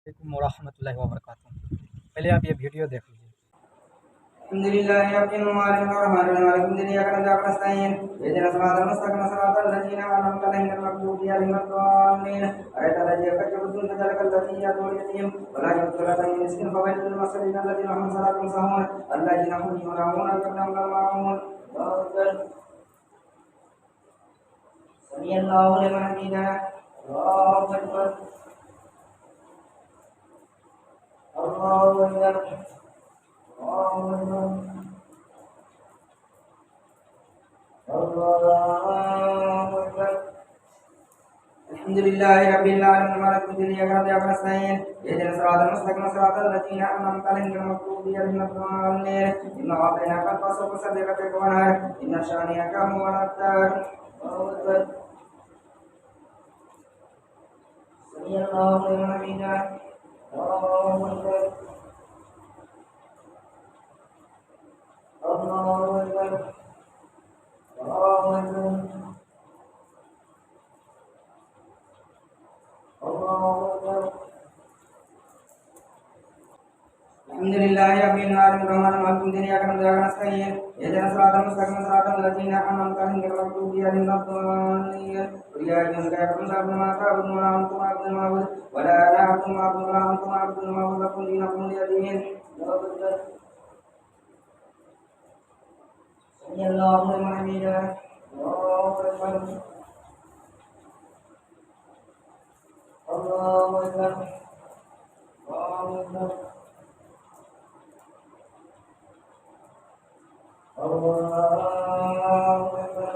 علیکم ورحمۃ اللہ وبرکاتہ۔ پہلے آپ یہ ویڈیو دیکھ لیجیے۔ الحمد لله رب العالمين الرحمن الرحيم إياك نعبد ونستعين اهدنا الصراط المستقيم صراط الذين أنعمت عليهم غير المغضوب عليهم ولا الضالين أرأيت الذي يكذب بذلك الذي يدعو اليتيم ولا يذكر له المسكين فويل للمصلين الذين هم عن صلاتهم ساهون الذين هم يراءون ويمنعون الماعون الله أكبر سمع الله لمن حمده الله أكبر الله أكبر الحمد لله رب العالمين مالك الدين إياك نعبد ونستعين اهدنا الصراط المستقيم صراط الذين أنعمت عليهم غير المغضوب عليهم ولا الضالين إنا أعطيناك الكوثر فصل لربك وانحر إن شانئك هو الأبتر الله أكبر سمع الله لمن حمده الله أكبر الله أكبر الله أكبر الله أكبر الحمد لله رب العالمين الرحمن الرحيم إياك نعبد ونستعين اهدنا الصراط المستقيم صراط الذين أنعمت عليهم غير المغضوب عليهم ولا الضالين قل يا أيها الكافرون لا أعبد ما تعبدون ولا أنتم عابدون ما أعبد ولا أنا أعبد ما أعبد ولا أنتم عابدون ما أعبد لكم دينكم ولي دين الله أكبر سمع الله لمن حمده الله أكبر الله أكبر الله أكبر الله أكبر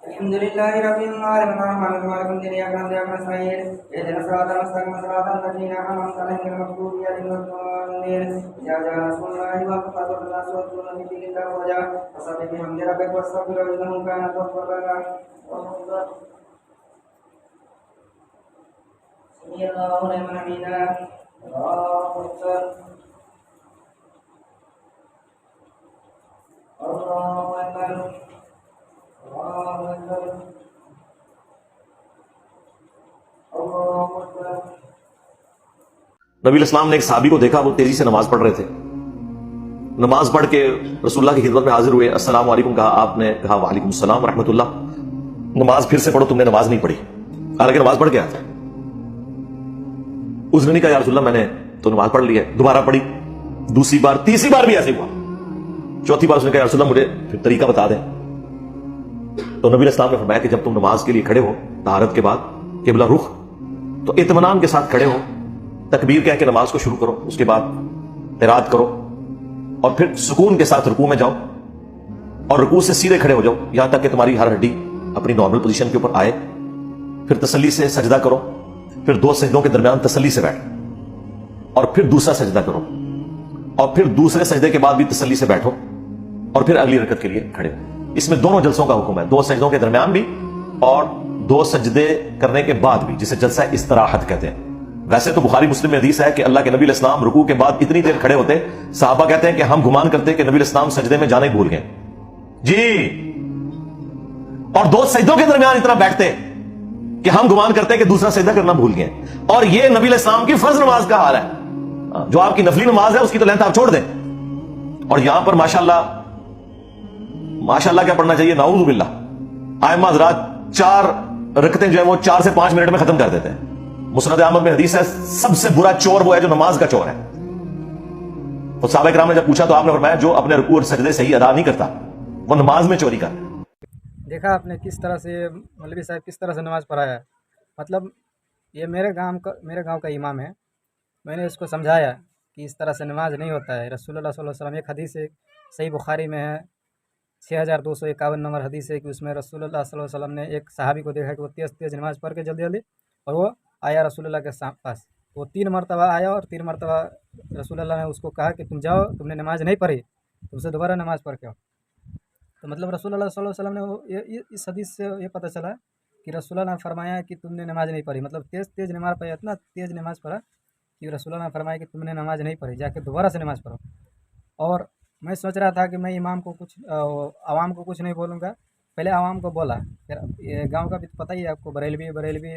الحمد لله رب العالمين الرحمن الرحيم إياك نعبد ونستعين اهدنا الصراط المستقيم صراط الذين أنعمت عليهم غير المغضوب عليهم ولا الضالين إذا جاء نصر الله والفتح والناس يدخلون في دين الله أفواجا فسبح بحمد ربك واستغفره إنه كان توابا الله أكبر سمع الله لمن حمده الله أكبر الله أكبر الله أكبر الله أكبر نبی الاسلام نے ایک صحابی کو دیکھا، وہ تیزی سے نماز پڑھ رہے تھے۔ نماز پڑھ کے رسول اللہ کی خدمت میں حاضر ہوئے، السلام علیکم کہا، آپ نے کہا وعلیکم السلام ورحمۃ اللہ، نماز پھر سے پڑھو، تم نے نماز نہیں پڑھی، حالانکہ نماز پڑھ کے آیا تھا۔ اس نے نہیں کہا یا رسول اللہ میں نے تو نماز پڑھ لی ہے، دوبارہ پڑھی، دوسری بار، تیسری بار بھی ایسے ہوا، چوتھی بار اس نے کہا یا رسول اللہ مجھے پھر طریقہ بتا دیں۔ تو نبی الاسلام نے فرمایا کہ جب تم نماز کے لیے کھڑے ہو طہارت کے بعد قبلہ رخ، تو اطمینان کے ساتھ کھڑے ہو، تکبیر کہہ کے نماز کو شروع کرو، اس کے بعد قرات کرو اور پھر سکون کے ساتھ رکوع میں جاؤ اور رکوع سے سیدھے کھڑے ہو جاؤ یہاں تک کہ تمہاری ہر ہڈی اپنی نارمل پوزیشن کے اوپر آئے، پھر تسلی سے سجدہ کرو، پھر دو سجدوں کے درمیان تسلی سے بیٹھ اور پھر دوسرا سجدہ کرو اور پھر دوسرے سجدے کے بعد بھی تسلی سے بیٹھو اور پھر اگلی رکعت کے لیے کھڑے ہو۔ اس میں دونوں جلسوں کا حکم ہے، دو سجدوں کے درمیان بھی اور دو سجدے کرنے کے بعد بھی، جسے جلسہ استراحت کہتے ہیں۔ ویسے تو بخاری مسلم میں حدیث ہے کہ اللہ کے نبی علیہ السلام رکوع کے بعد اتنی دیر کھڑے ہوتے، صحابہ کہتے ہیں کہ ہم گمان کرتے کہ نبی علیہ السلام سجدے میں جانے بھول گئے جی، اور دو سجدوں کے درمیان اتنا بیٹھتے کہ ہم گمان کرتے کہ دوسرا سجدہ کرنا بھول گئے۔ اور یہ نبی علیہ السلام کی فرض نماز کا حال ہے، جو آپ کی نفلی نماز ہے اس کی تو لینتھ آپ چھوڑ دیں، اور یہاں پر ماشاءاللہ کیا پڑھنا چاہیے، نعوذ باللہ، ائمہ حضرات 4 رکعتیں جو ہیں وہ 4 سے 5 منٹ میں ختم کر دیتے ہیں۔ مسند احمد میں حدیث ہے سب سے برا چور وہ ہے جو نماز کا چور ہے۔ تو صحابہ کرام نے جب پوچھا تو آپ نے فرمایا جو اپنے رکوع اور سجدے صحیح ادا نہیں کرتا وہ نماز میں چوری کرتا۔ دیکھا آپ نے کس طرح سے مولوی صاحب کس طرح سے نماز پڑھایا ہے، مطلب یہ میرے گاؤں کا امام ہے، میں نے اس کو سمجھایا کہ اس طرح سے نماز نہیں ہوتا ہے۔ رسول اللہ صلی اللہ علیہ وسلم، ایک حدیث ہے صحیح بخاری میں ہے 6251 نمبر حدیث ہے کہ اس میں رسول اللہ صلی اللہ علیہ وسلم نے ایک صحابی کو دیکھا کہ وہ تیز نماز پڑھ کے جلدی اور وہ آیا رسول اللہ کے پاس، وہ 3 مرتبہ آیا اور 3 مرتبہ رسول اللہ نے اس کو کہا کہ تم جاؤ، تم نے نماز نہیں پڑھی، تم سے دوبارہ نماز پڑھ کے آؤ۔ تو مطلب رسول اللہ صلی اللہ علیہ وسلم نے اس حدیث سے یہ پتہ چلا کہ رسول اللہ نے فرمایا کہ تم نے نماز نہیں پڑھی، مطلب تیز نماز پڑھی، اتنا تیز نماز پڑھا کہ رسول اللہ نے فرمایا کہ تم نے نماز نہیں پڑھی، جا کے دوبارہ سے نماز پڑھو۔ اور میں سوچ رہا تھا کہ میں امام کو عوام کو کچھ نہیں بولوں گا، پہلے عوام کو بولا، پھر گاؤں کا بھی پتہ ہی ہے آپ کو، بریلوی